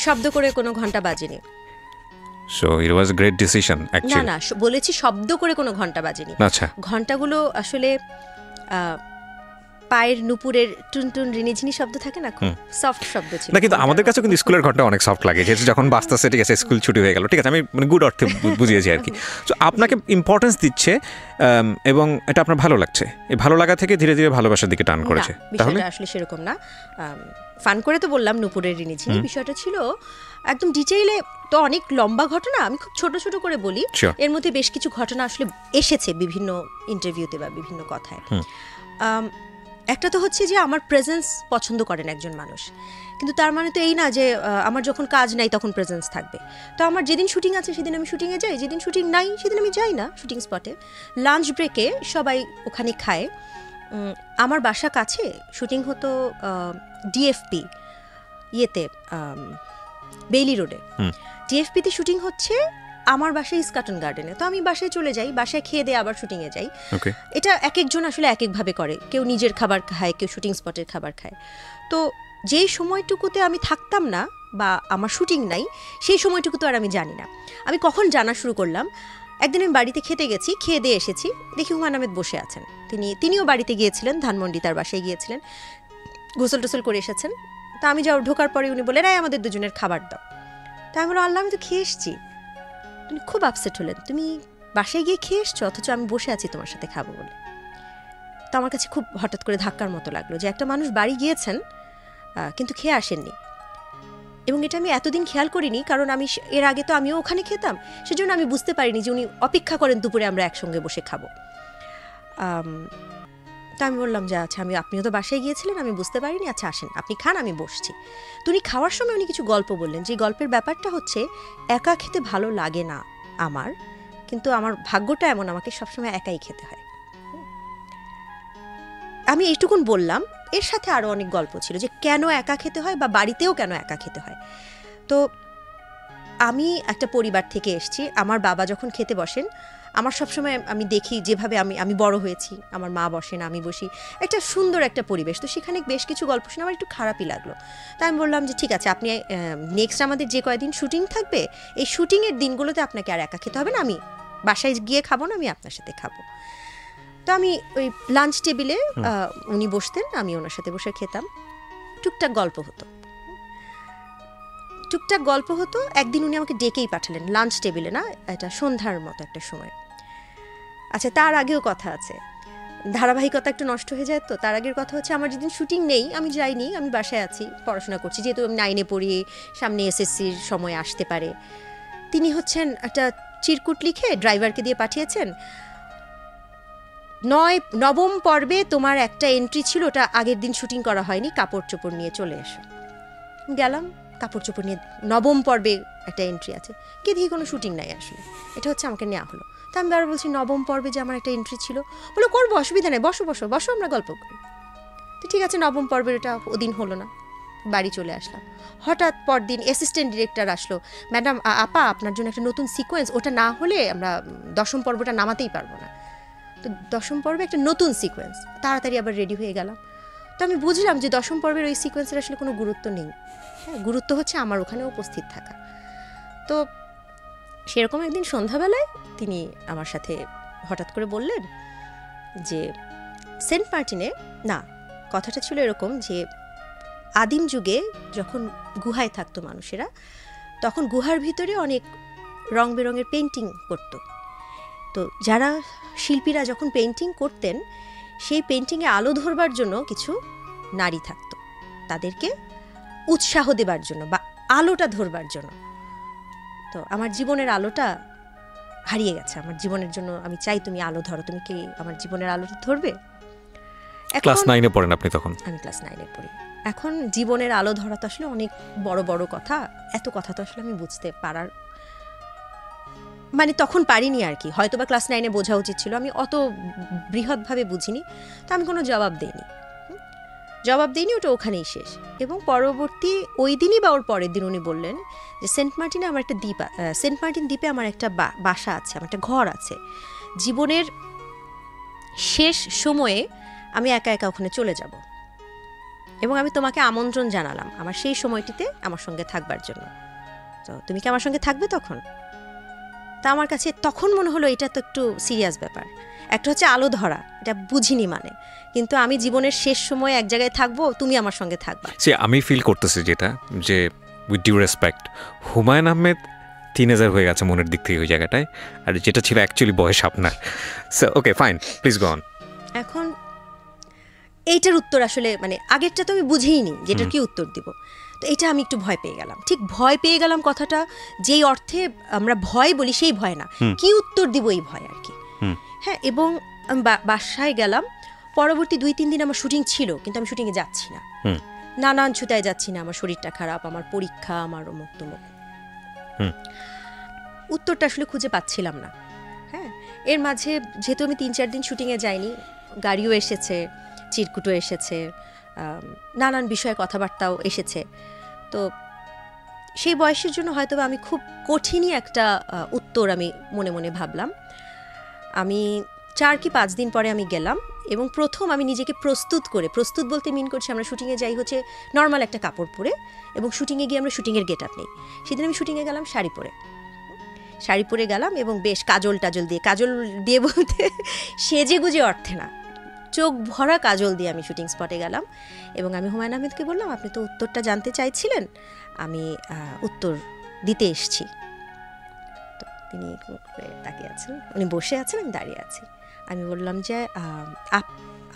শব্দ করে কোনো ঘন্টা বাজেনি। So it was great decision actually. না বলেছি শব্দ করে কোনো ঘন্টা বাজেনি। আচ্ছা। ঘন্টাগুলো আসলে পায়ের নুপুরের টুনটুন রিনিঝিনি শব্দ থাকে না, খুব সফট শব্দ ছিল। না, কিন্তু আমাদের কাছে কিন্তু স্কুলের ঘন্টা অনেক সফট লাগে, যেহেতু যখন বাস্তাসে ঠিক আছে স্কুল ছুটি হয়ে গেল, ঠিক আছে, আমি মানে গুড অর্থে বুঝিয়েছি আর কি। তো আপনাকে ইম্পর্টেন্স দিচ্ছে এবং এটা আপনার ভালো লাগছে, এই ভালো লাগা থেকে ধীরে ধীরে ভালোবাসার দিকে টান করেছে। তাহলে আসলে সেরকম না, ফান করে তো বললাম নুপুরের রিনিঝিনি, বিষয়টা ছিল একদম ডিটেইলে তো অনেক লম্বা ঘটনা, আমি খুব ছোট ছোট করে বলি। এর মধ্যে বেশ কিছু ঘটনা আসলে এসেছে বিভিন্ন ইন্টারভিউতে বা বিভিন্ন কথায়। একটা তো হচ্ছে যে আমার প্রেজেন্স পছন্দ করেন একজন মানুষ, কিন্তু তার মানে তো এই না যে আমার যখন কাজ নাই তখন প্রেজেন্স থাকবে। তো আমার যেদিন শুটিং আছে সেদিন আমি শুটিংয়ে যাই, যেদিন শুটিং নাই সেদিন আমি যাই না শুটিং স্পটে। লাঞ্চ ব্রেকে সবাই ওখানে খায়। আমার বাসা কাছে, শুটিং হতো ডিএফপি ইয়েতে, বেইলি রোডে। ডিএফপিতে শুটিং হচ্ছে, আমার বাসায় ইস্কাটন গার্ডেনে। তো আমি বাসায় চলে যাই, বাসায় খেয়ে দিয়ে আবার শুটিংয়ে যাই। এটা এক একজন আসলে এক একভাবে করে, কেউ নিজের খাবার খায়, কেউ শুটিং স্পটের খাবার খায়। তো যেই সময়টুকুতে আমি থাকতাম না বা আমার শুটিং নাই, সেই সময়টুকু তো আর আমি জানি না। আমি কখন জানা শুরু করলাম, একদিন আমি বাড়িতে খেতে গেছি, খেয়ে দিয়ে এসেছি, দেখি হুমায়ুন আহমেদ বসে আছেন। তিনিও বাড়িতে গিয়েছিলেন, ধানমন্ডি তার বাসায় গিয়েছিলেন, গোসল টোসল করে এসেছেন। তা আমি ঢোকার পরে উনি বলে, আমাদের দুজনের খাবার দাও। তা আমি বললাম, আল্লাহ, আমি তো খেয়ে এসছি। উনি খুব আপসেট হলেন, তুমি বাসায় গিয়ে খেয়ে এসছো, অথচ আমি বসে আছি তোমার সাথে খাবো বলে। তো আমার কাছে খুব হঠাৎ করে ধাক্কার মতো লাগলো যে একটা মানুষ বাড়ি গিয়েছেন কিন্তু খেয়ে আসেননি। এবং এটা আমি এতদিন খেয়াল করিনি, কারণ আমি এর আগে তো আমিও ওখানে খেতাম, সেজন্য আমি বুঝতে পারিনি যে উনি অপেক্ষা করেন দুপুরে আমরা একসঙ্গে বসে খাবো। তা আমি বললাম যে আচ্ছা, আপনিও তো বাসায় গিয়েছিলেন, আমি বুঝতে পারিনি, আচ্ছা আসেন আপনি খান, আমি বসছি। তো উনি খাওয়ার সময় উনি কিছু গল্প বললেন, যে গল্পের ব্যাপারটা হচ্ছে একা খেতে ভালো লাগে না আমার, কিন্তু আমার ভাগ্যটা এমন আমাকে সবসময় একাই খেতে হয়। আমি এইটুকুন বললাম, এর সাথে আরও অনেক গল্প ছিল যে কেন একা খেতে হয় বা বাড়িতেও কেন একা খেতে হয়। তো আমি একটা পরিবার থেকে এসেছি, আমার বাবা যখন খেতে বসেন, আমার সবসময় আমি দেখি যেভাবে আমি বড় হয়েছি, আমার মা বসেন, আমি বসি, একটা সুন্দর একটা পরিবেশ। তো সেখানে বেশ কিছু গল্প শুনে আমার একটু খারাপই লাগলো। তাই আমি বললাম যে ঠিক আছে, আপনি নেক্সট আমাদের যে কয়দিন শুটিং থাকবে, এই শুটিংয়ের দিনগুলোতে আপনাকে আর একা খেতে হবে না, আমি বাসায় গিয়ে খাবো না, আমি আপনার সাথে খাবো। তো আমি ওই লাঞ্চ টেবিলে উনি বসতেন, আমি ওনার সাথে বসে খেতাম, টুকটাক গল্প হতো। একদিন উনি আমাকে ডেকেই পাঠালেন লাঞ্চ টেবিলে, না এটা সন্ধ্যার মতো একটা সময়। আচ্ছা, তার আগেও কথা আছে, ধারাবাহিকতা একটু নষ্ট হয়ে যায়, তো তার আগের কথা হচ্ছে আমার যেদিন শুটিং নেই, আমি যাইনি, আমি বাসায় আছি, পড়াশোনা করছি, যেহেতু আমি 9-এ পড়ি, সামনে SSCর সময় আসতে পারে। তিনি হচ্ছেন একটা চিরকুট লিখে ড্রাইভারকে দিয়ে পাঠিয়েছেন, 9ম পর্বে তোমার একটা এন্ট্রি ছিল, ওটা আগের দিন শুটিং করা হয়নি, কাপড় চোপড় নিয়ে চলে এসো। গেলাম, কাপড় চোপড় নিয়ে 9ম পর্বে একটা এন্ট্রি আছে, কে দিয়ে কোনো শুটিং নাই আসলে, এটা হচ্ছে আমাকে নেওয়া হলো। তা আমি বারবার বলছি 9ম পর্বে যে আমার একটা এন্ট্রি ছিল, বলো করবো, অসুবিধা নেই, বসো বসো বসো, আমরা গল্প করি। তো ঠিক আছে, 9ম পর্বের এটা ওদিন হলো না, বাড়ি চলে আসলাম। হঠাৎ পরদিন অ্যাসিস্ট্যান্ট ডিরেক্টর আসলো, ম্যাডাম আপা আপনার জন্য একটা নতুন সিকোয়েন্স, ওটা না হলে আমরা 10ম পর্বটা নামাতেই পারবো না। তো 10ম পর্বে একটা নতুন সিকোয়েন্স, তাড়াতাড়ি আবার রেডি হয়ে গেলাম। তো আমি বুঝলাম যে 10ম পর্বের ওই সিকোয়েন্সের আসলে কোনো গুরুত্ব নেই, হ্যাঁ, গুরুত্ব হচ্ছে আমার ওখানে উপস্থিত থাকা। তো সেরকম একদিন সন্ধ্যাবেলায় তিনি আমার সাথে হঠাৎ করে বললেন যে সেন্ট মার্টিনে, না কথাটা ছিল এরকম যে আদিম যুগে যখন গুহায় থাকতো মানুষেরা, তখন গুহার ভিতরে অনেক রং বেরঙের পেন্টিং করতো। তো যারা শিল্পীরা যখন পেন্টিং করতেন, সেই পেন্টিংয়ে আলো ধরবার জন্য কিছু নারী থাকতো, তাদেরকে উৎসাহ দেবার জন্য বা আলোটা ধরবার জন্য। তো আমার জীবনের আলোটা হারিয়ে গেছে, আমার জীবনের জন্য আমি চাই তুমি আলো ধরো, তুমি কি আমার জীবনের আলোটা ধরবে? ক্লাস 9-এ পড়েন আপনি তখন? আমি ক্লাস 9-এ পড়ি। এখন জীবনের আলো ধরা তো আসলে অনেক বড় বড় কথা, এত কথা তো আসলে আমি বুঝতে পারার মানে তখন পারিনি আর কি, হয়তো বা ক্লাস 9-এ বোঝা উচিত ছিল, আমি অত বৃহৎভাবে বুঝিনি। তো আমি কোনো জবাব দিইনি, ওটা ওখানেই শেষ। এবং পরবর্তী ওই দিনই বা ওর পরের দিন উনি বললেন যে সেন্ট মার্টিনে আমার একটা দ্বীপ, সেন্ট মার্টিন দ্বীপে আমার একটা বাসা আছে, আমার একটা ঘর আছে, জীবনের শেষ সময়ে আমি একা একা ওখানে চলে যাব, এবং আমি তোমাকে আমন্ত্রণ জানালাম আমার সেই সময়টিতে আমার সঙ্গে থাকবার জন্য, তো তুমি কি আমার সঙ্গে থাকবে তখন? তা আমার কাছে তখন মনে হলো এটা তো একটু সিরিয়াস ব্যাপার, একটা হচ্ছে আলো ধরা, এটা বুঝিনি মানে, কিন্তু আমি জীবনের শেষ সময় এক জায়গায় থাকবো, তুমি আমার সঙ্গে থাকবা। আমি ফিল করতেছি যেটা, যে with due respect, Humayun Ahmed teenager হয়ে গেছে মনের দিক থেকে ওই জায়গাটায়, আর যেটা ছিল অ্যাকচুয়ালি বয়স আপনার। So okay fine, please go on. এখন এইটার উত্তর আসলে মানে আগেরটা তো আমি বুঝেইনি যেটার কি উত্তর দিব, তো এটা আমি একটু ভয় পেয়ে গেলাম। ঠিক ভয় পেয়ে গেলাম কথাটা যেই অর্থে আমরা ভয় বলি সেই ভয় না, কি উত্তর দিব এই ভয় আর কি। হ্যাঁ, এবং আমি বাসায় গেলাম, পরবর্তী 2-3 দিন আমার শুটিং ছিল, কিন্তু আমি শুটিংয়ে যাচ্ছি না, নানান ছুতায় যাচ্ছি না, আমার শরীরটা খারাপ, আমার পরীক্ষা, আমার অমুক তমুক, উত্তরটা আসলে খুঁজে পাচ্ছিলাম না। হ্যাঁ, এর মাঝে যেহেতু আমি 3-4 দিন শুটিংয়ে যাইনি, গাড়িও এসেছে, চিরকুটও এসেছে, নানান বিষয়ে কথাবার্তাও এসেছে, তো সেই বয়সের জন্য হয়তো আমি খুব কঠিনই একটা উত্তর আমি মনে মনে ভাবলাম। আমি 4 কি 5 দিন পরে আমি গেলাম, এবং প্রথম আমি নিজেকে প্রস্তুত বলতে মিন করছি আমরা শুটিংয়ে যাই হচ্ছে নর্মাল একটা কাপড় পরে, এবং শুটিংয়ে গিয়ে আমরা শুটিংয়ের গেট আপ নেই। সেদিন আমি শুটিংয়ে গেলাম শাড়ি পরে গেলাম, এবং বেশ কাজল দিয়ে বলতে সেজে গুজে অর্থে না, চোখ ভরা কাজল দিয়ে আমি শুটিং স্পটে গেলাম, এবং আমি হুমায়ুন আহমেদকে বললাম আপনি তো উত্তরটা জানতে চাইছিলেন, আমি উত্তর দিতে এসেছি। তো তিনি তাকিয়ে আছেন, উনি বসে আছেন, আমি দাঁড়িয়ে আছি। আমি বললাম যে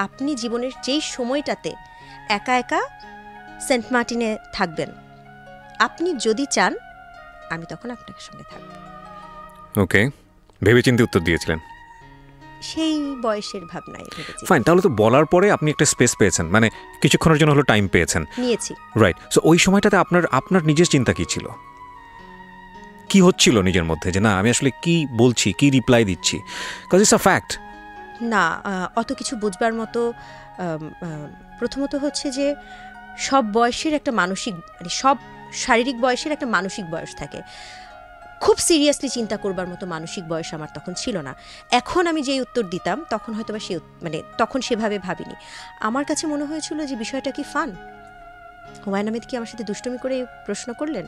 আপনি জীবনের যেই সময়টাতে একা একা সেন্ট মার্টিনে থাকবেন, আপনি যদি চান আমি তখন আপনার সঙ্গে থাকবো। ওকে, ভেবেচিন্তে উত্তর দিয়েছিলেন। সেই বয়সের ভাবনায় ভেবেছি। ফাইন, তাহলে তো বলার পরে আপনি একটা স্পেস পেয়েছেন, মানে কিছুক্ষণের জন্য হলো টাইম পেয়েছেন। নিয়েছি। রাইট। সো ওই সময়টাতে আপনার নিজের চিন্তা কি ছিল, কি হচ্ছিল নিজের মধ্যে, যে না আমি আসলে কি বলছি, কি রিপ্লাই দিচ্ছি? Cause it's a fact. না, অত কিছু বুঝবার মতো প্রথমত হচ্ছে যে সব বয়সের একটা মানসিক, মানে সব শারীরিক বয়সের একটা মানসিক বয়স থাকে। খুব সিরিয়াসলি চিন্তা করবার মতো মানসিক বয়স আমার তখন ছিল না। এখন আমি যেই উত্তর দিতাম তখন হয়তো বা মানে তখন সেভাবে ভাবিনি। আমার কাছে মনে হয়েছিল যে বিষয়টা কি ফান। হুমায়ুন আহমেদ কি আমার সাথে দুষ্টুমি করে প্রশ্ন করলেন?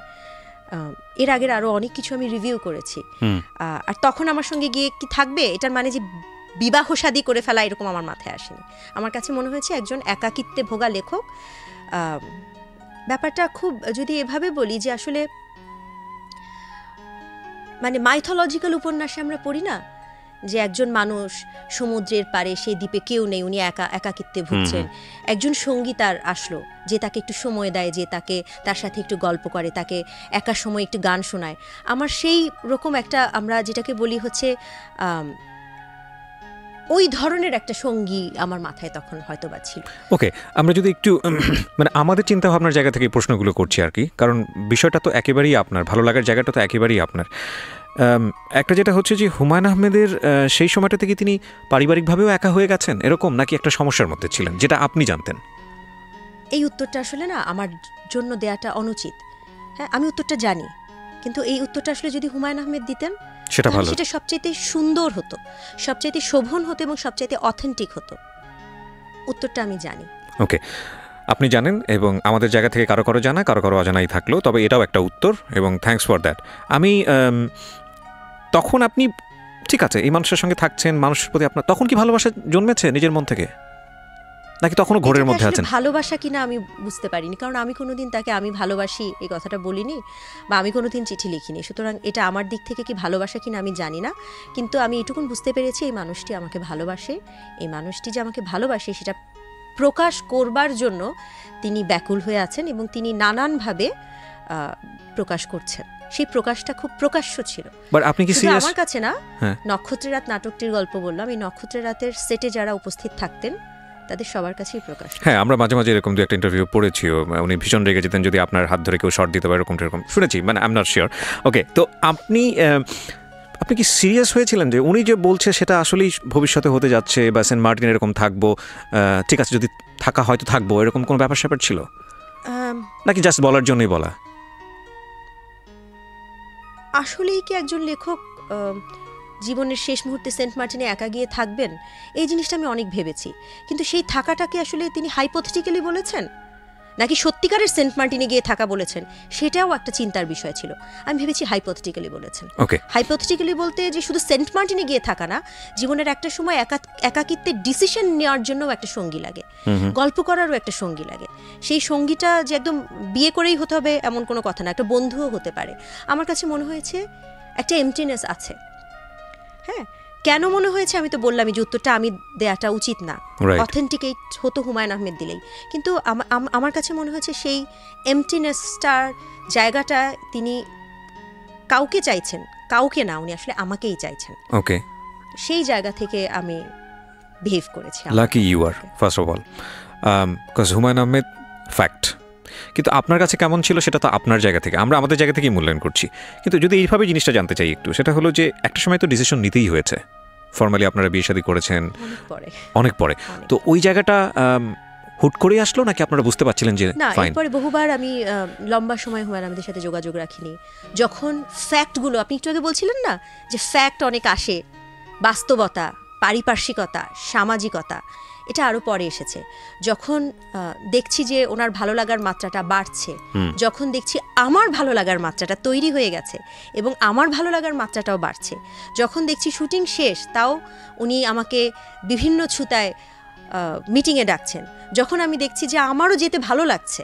এর আগের আরও অনেক কিছু আমি রিভিউ করেছি, আর তখন আমার সঙ্গে গিয়ে কি থাকবে, এটার মানে যে বিবাহ শাদী করে ফেলা, এরকম আমার মাথায় আসেনি। আমার কাছে মনে হয়েছে একজন একাকিত্বে ভোগা লেখক, ব্যাপারটা খুব, যদি এভাবে বলি যে আসলে মানে মাইথোলজিক্যাল উপন্যাসে আমরা পড়ি না যে একজন মানুষ সমুদ্রের পাড়ে, সেই দ্বীপে কেউ নেই, উনি একাকিত্বে ভুগছেন, একজন সঙ্গী তার আসলো যে তাকে একটু সময় দেয়, যে তার সাথে একটু গল্প করে, তাকে একা সময় একটু গান শোনায়। আমার সেই রকম একটা, আমরা যেটাকে বলি হচ্ছে ওই ধরনের একটা সঙ্গী আমার মাথায় তখন হয়তো বা ছিল। ওকে, আমরা যদি একটু মানে আমাদের চিন্তা ভাবনার জায়গা থেকে প্রশ্নগুলো করছি আর কি, কারণ বিষয়টা তো একেবারেই আপনার, ভালো লাগার জায়গাটা তো একেবারেই আপনার। একটা যেটা হচ্ছে যে হুমায়ুন আহমেদের সেই সময়টা থেকে তিনি পারিবারিকভাবেও একা হয়ে গেছেন এরকম, নাকি একটা সমস্যার মধ্যে ছিলেন যেটা আপনি জানতেন? এই উত্তরটা আসলে না আমার জন্য দেয়াটা অনুচিত। হ্যাঁ, আমি উত্তরটা জানি, কিন্তু এই উত্তরটা আসলে যদি হুমায়ুন আহমেদ দিতেন সেটা ভালো, সেটা সবচাইতে সুন্দর হতো, সবচাইতে শোভন হতো এবং সবচাইতে অথেন্টিক হতো। উত্তরটা আমি জানি। ওকে, আপনি জানেন, এবং আমাদের জায়গা থেকে কারো কারো জানা, কারো কারো অজানাই থাকলো, তবে এটাও একটা উত্তর, এবং থ্যাঙ্কস ফর দ্যাট। আমি তখন আপনি ঠিক আছে এই মানুষের সঙ্গে থাকছেন, মানুষের প্রতি আপনার তখন কি ভালোবাসা জন্মেছে নিজের মন থেকে, নাকি তখনও ঘোরের মধ্যে আছেন? ভালোবাসা কিনা আমি বুঝতে পারিনি, কারণ আমি কোনোদিন তাকে আমি ভালোবাসি এই কথাটা বলিনি, বা আমি কোনোদিন চিঠি লিখিনি। সুতরাং এটা আমার দিক থেকে কি ভালোবাসা কিনা আমি জানি না, কিন্তু আমি এটুকুন বুঝতে পেরেছি এই মানুষটি আমাকে ভালোবাসে। এই মানুষটি যে আমাকে ভালোবাসে সেটা প্রকাশ করবার জন্য তিনি ব্যাকুল হয়ে আছেন, এবং তিনি নানানভাবে প্রকাশ করছেন। সেই প্রকাশটা খুব প্রকাশ্য ছিল। আপনি কি সিরিয়াস? আমার কাছে না, নক্ষত্রের রাত নাটকটির গল্প বললাম, এই নক্ষত্রের রাতের সেটে যারা উপস্থিত থাকতেন তাদের সবার কাছেই প্রকাশ। হ্যাঁ, আমরা মাঝে মাঝে এরকম দু একটা ইন্টারভিউ পড়েছিও, উনি ভীষণ রেগে যেতেন যদি আপনার হাত ধরে কেউ শর্ট দিতে পারে, এরকম শুনেছি, মানে আই এম নট শিওর। ওকে, তো আপনি কি সিরিয়াস হয়েছিলেন যে উনি যে বলছে সেটা আসলেই ভবিষ্যতে হতে যাচ্ছে, বা সেন্ট মার্টিন এরকম থাকবো, ঠিক আছে যদি থাকা হয়তো থাকবো, এরকম কোনো ব্যাপার স্যাপার ছিল, নাকি জাস্ট বলার জন্যই বলা? আসলেই কি একজন লেখক জীবনের শেষ মুহূর্তে সেন্ট মার্টিনে একা গিয়ে থাকবেন? এই জিনিসটা আমি অনেক ভেবেছি, কিন্তু সেই থাকাটাকে আসলে তিনি হাইপোথেটিক্যালি বলেছেন নাকি সত্যিকারের সেন্ট মার্টিনে গিয়ে থাকা বলেছেন, সেটাও একটা চিন্তার বিষয় ছিল। আমি ভেবেছি হাইপোথেটিক্যালি বলেছেন। হাইপোথেটিক্যালি বলতে যে শুধু সেন্ট মার্টিনে গিয়ে থাকা না, জীবনের একটা সময় একাকিত্বে ডিসিশন নেওয়ার জন্য একটা সঙ্গী লাগে, গল্প করারও একটা সঙ্গী লাগে। সেই সঙ্গীটা যে একদম বিয়ে করেই হতে হবে এমন কোনো কথা না, একটা বন্ধুও হতে পারে। আমার কাছে মনে হয়েছে একটা এমটিনেস আছে। হ্যাঁ, কেন মনে হয়েছে আমি তো বললামই যে উত্তরটা আমি দেয়াটা উচিত না, অথেন্টিকেট হতো হুমায়ুন আহমেদ দিলেই, কিন্তু আমার কাছে মনে হয়েছে সেই এমটিনেসটার জায়গাটা তিনি কাউকে চাইছেন, কাউকে না, উনি আসলে আমাকেই চাইছেন। ওকে, সেই জায়গা থেকে আমি বিহেভ করেছি। Lucky you are, first of all, because Humayun Ahmed fact, কিন্তু আপনার কাছে কেমন ছিল সেটা তো আপনার জায়গা থেকে, আমরা আমাদের জায়গা থেকেই মূল্যায়ন করছি। কিন্তু যদি এইভাবে জিনিসটা জানতে চাই একটু, সেটা হলো যে একটা সময় তো ডিসিশন নিতেই হয়েছে, ফর্মালি আপনারা বিয়ে শাদী করেছেন অনেক পরে, তো ওই জায়গাটা হুট করেই আসলো, নাকি আপনারা বুঝতে পারছিলেন যে না? এরপরে বহুবার আমি লম্বা সময় হুমায়ুন আহমেদের সাথে যোগাযোগ রাখিনি। যখন ফ্যাক্টগুলো, আপনি একটু আগে বলছিলেন না যে ফ্যাক্ট অনেক আসে, বাস্তবতা, পারিপার্শ্বিকতা, সামাজিকতা, এটা আরও পরে এসেছে। যখন দেখছি যে ওনার ভালো লাগার মাত্রাটা বাড়ছে, যখন দেখছি আমার ভালো লাগার মাত্রাটা তৈরি হয়ে গেছে এবং আমার ভালো লাগার মাত্রাটাও বাড়ছে, যখন দেখছি শুটিং শেষ তাও উনি আমাকে বিভিন্ন ছুতায় মিটিংয়ে ডাকছেন, যখন আমি দেখছি যে আমারও যেতে ভালো লাগছে,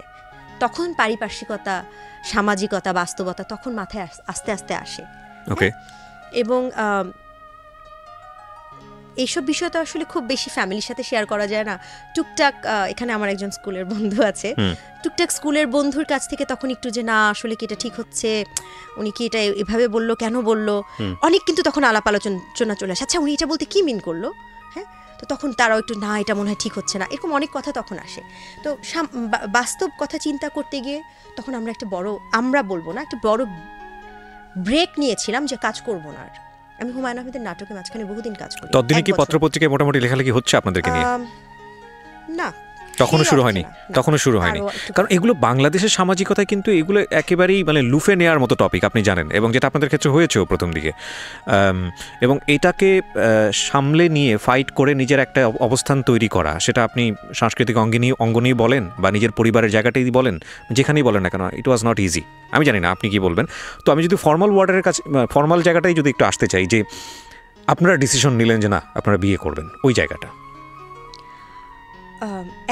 তখন পারিপার্শ্বিকতা, সামাজিকতা, বাস্তবতা তখন মাথায় আস্তে আস্তে আসে। ওকে, এবং এইসব বিষয় তো আসলে খুব বেশি ফ্যামিলির সাথে শেয়ার করা যায় না। টুকটাক এখানে আমার একজন স্কুলের বন্ধু আছে, টুকটাক স্কুলের বন্ধুর কাছ থেকে তখন একটু যে না আসলে কি এটা ঠিক হচ্ছে, উনি কি এটা এভাবে বললো, কেন বললো, অনেক কিন্তু তখন আলাপ আলোচনা চলে আসে, আচ্ছা উনি এটা বলতে কি মিন করলো, হ্যাঁ, তো তখন তারাও একটু না এটা মনে হয় ঠিক হচ্ছে না, এরকম অনেক কথা তখন আসে। তো বাস্তব কথা চিন্তা করতে গিয়ে তখন আমরা একটা বড়, আমরা বলবো না, একটা বড় ব্রেক নিয়েছিলাম যে কাজ করবো না আর। আমি হুমায়ুন আহমেদের নাটকে মাঝখানে বহুদিন কাজ করি। ততদিনই কি পত্রপত্রিকায় মোটামুটি লেখালেখি হচ্ছে আপনাদেরকে নিয়ে? না, তখনও শুরু হয়নি, তখনও শুরু হয়নি, কারণ এগুলো বাংলাদেশের সামাজিকতায় কিন্তু এগুলো একেবারেই মানে লুফে নেওয়ার মতো টপিক, আপনি জানেন, এবং যেটা আপনাদের ক্ষেত্রে হয়েছেও প্রথম দিকে, এবং এটাকে সামলে নিয়ে ফাইট করে নিজের একটা অবস্থান তৈরি করা, সেটা আপনি সাংস্কৃতিক অঙ্গনেই বলেন বা নিজের পরিবারের জায়গাটাই বলেন, যেখানেই বলেন না কেন, ইট ওয়াজ নট ইজি। আমি জানি না আপনি কি বলবেন। তো আমি যদি ফর্মাল ওয়ার্ডের কাছে, ফর্মাল জায়গাটাই যদি একটু আসতে চাই, যে আপনারা ডিসিশন নিলেন যে না আপনারা বিয়ে করবেন, ওই জায়গাটা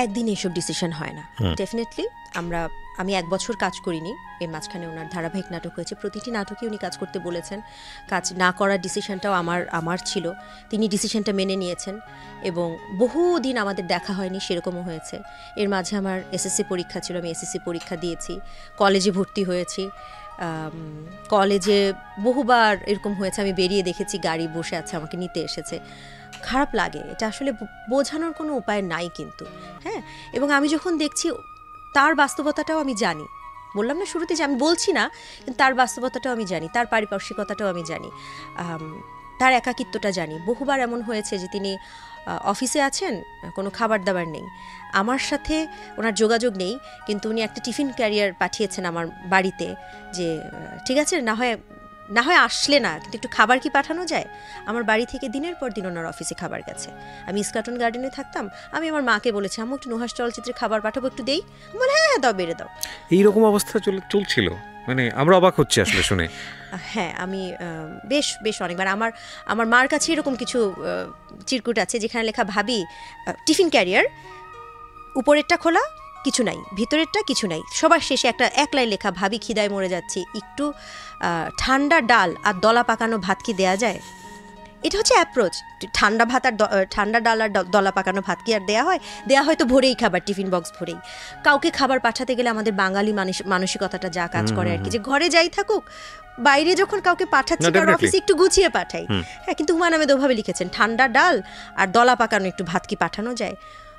একদিন এইসব ডিসিশন হয় না। ডেফিনেটলি আমি 1 বছর কাজ করিনি, এর মাঝখানে ওনার ধারাবাহিক নাটক হয়েছে, প্রতিটি নাটকে উনি কাজ করতে বলেছেন, কাজ না করার ডিসিশনটাও আমার ছিল, তিনি ডিসিশনটা মেনে নিয়েছেন, এবং বহুদিন আমাদের দেখা হয়নি, সেরকমও হয়েছে। এর মাঝে আমার এসএসসি পরীক্ষা ছিল, আমি এসএসসি পরীক্ষা দিয়েছি, কলেজে ভর্তি হয়েছি, কলেজে বহুবার এরকম হয়েছে আমি বেরিয়ে দেখেছি গাড়ি বসে আছে, আমাকে নিতে এসেছে, খারাপ লাগে, এটা আসলে বোঝানোর কোনো উপায় নাই কিন্তু, হ্যাঁ। এবং আমি যখন দেখছি তার বাস্তবতাটাও আমি জানি, বললাম না শুরুতে যে আমি বলছি না, কিন্তু তার বাস্তবতাটাও আমি জানি, তার পারিপার্শ্বিকতাটাও আমি জানি, তার একাকিত্বটা জানি। বহুবার এমন হয়েছে যে তিনি অফিসে আছেন, কোনো খাবার দাবার নেই, আমার সাথে ওনার যোগাযোগ নেই, কিন্তু উনি একটা টিফিন ক্যারিয়ার পাঠিয়েছেন আমার বাড়িতে, যে ঠিক আছে না হয় আসলে না, কিন্তু একটু খাবার কি পাঠানো যায়। আমার বাড়ি থেকে দিনের পর দিন ওনার অফিসে খাবার গেছে। আমি ইস্কাটন গার্ডেনে থাকতাম, আমি আমার মাকে বলেছি আম্মু একটু নুহাস চলচ্চিত্রে খাবার পাঠাবো, একটু দেই, বলে হ্যাঁ দাও, বেড়ে দাও। এইরকম অবস্থা চলছিল, মানে আমরা অবাক হচ্ছি আসলে শুনে। হ্যাঁ, আমি বেশ অনেকবার আমার মার কাছে এরকম কিছু চিরকুট আছে যেখানে লেখা ভাবি টিফিন ক্যারিয়ার, উপরেরটা খোলা, কিছু নাই, ভিতরেরটা কিছু নাই, সবার শেষে এক লাইন লেখা ভাবি খিদায় মরে যাচ্ছি, একটু ঠান্ডা ডাল আর দলা পাকানো ভাত কি দেয়া যায়। এটা হচ্ছে অ্যাপ্রোচ। ঠান্ডা ভাত আর ঠান্ডা ডাল আর দলা পাকানো ভাত কি আর দেয়া হয় তো ভরেই খাবার, টিফিন বক্স ভরেই। কাউকে খাবার পাঠাতে গেলে আমাদের বাঙালি মানসিকতাটা যা কাজ করে আর কি, যে ঘরে যাই থাকুক, বাইরে যখন কাউকে পাঠাচ্ছি কারণ অফিসে একটু গুছিয়ে পাঠাই, হ্যাঁ, কিন্তু হুমায়ুন আহমেদ ওভাবে লিখেছেন ঠান্ডা ডাল আর দলা পাকানো একটু ভাত কি পাঠানো যায়।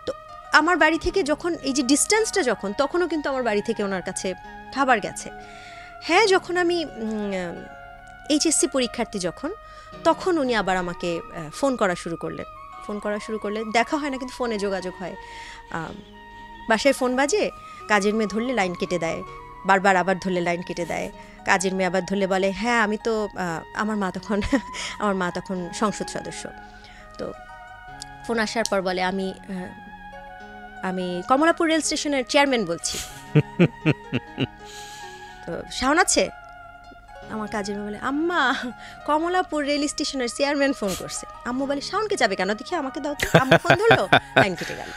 তো আমার বাড়ি থেকে যখন এই যে ডিস্টেন্সটা, যখন তখনও কিন্তু আমার বাড়ি থেকে ওনার কাছে খাবার গেছে। হ্যাঁ, যখন আমি এইচএসসি পরীক্ষার্থী তখন উনি আবার আমাকে ফোন করা শুরু করলেন, দেখা হয় না কিন্তু ফোনে যোগাযোগ হয়। বাসায় ফোন বাজে, কাজের মেয়ে ধরলে লাইন কেটে দেয়, বারবার আবার ধরলে লাইন কেটে দেয়, কাজের মেয়ে আবার ধরলে বলে হ্যাঁ আমি তো আমার মা তখন সংসদ সদস্য। তো ফোন আসার পর বলে আমি কমলাপুর রেল স্টেশনের চেয়ারম্যান বলছি। তো শাওন আছে? আমার কাজের মেয়ে বলে আম্মা কমলাপুর রেল স্টেশনের চেয়ারম্যান ফোন করছে। আম্মু বলে শাওনকে যাবে কেন, দেখি আমাকে দাও। আম্মু ফোন ধরলো, লাইন কেটে গেল।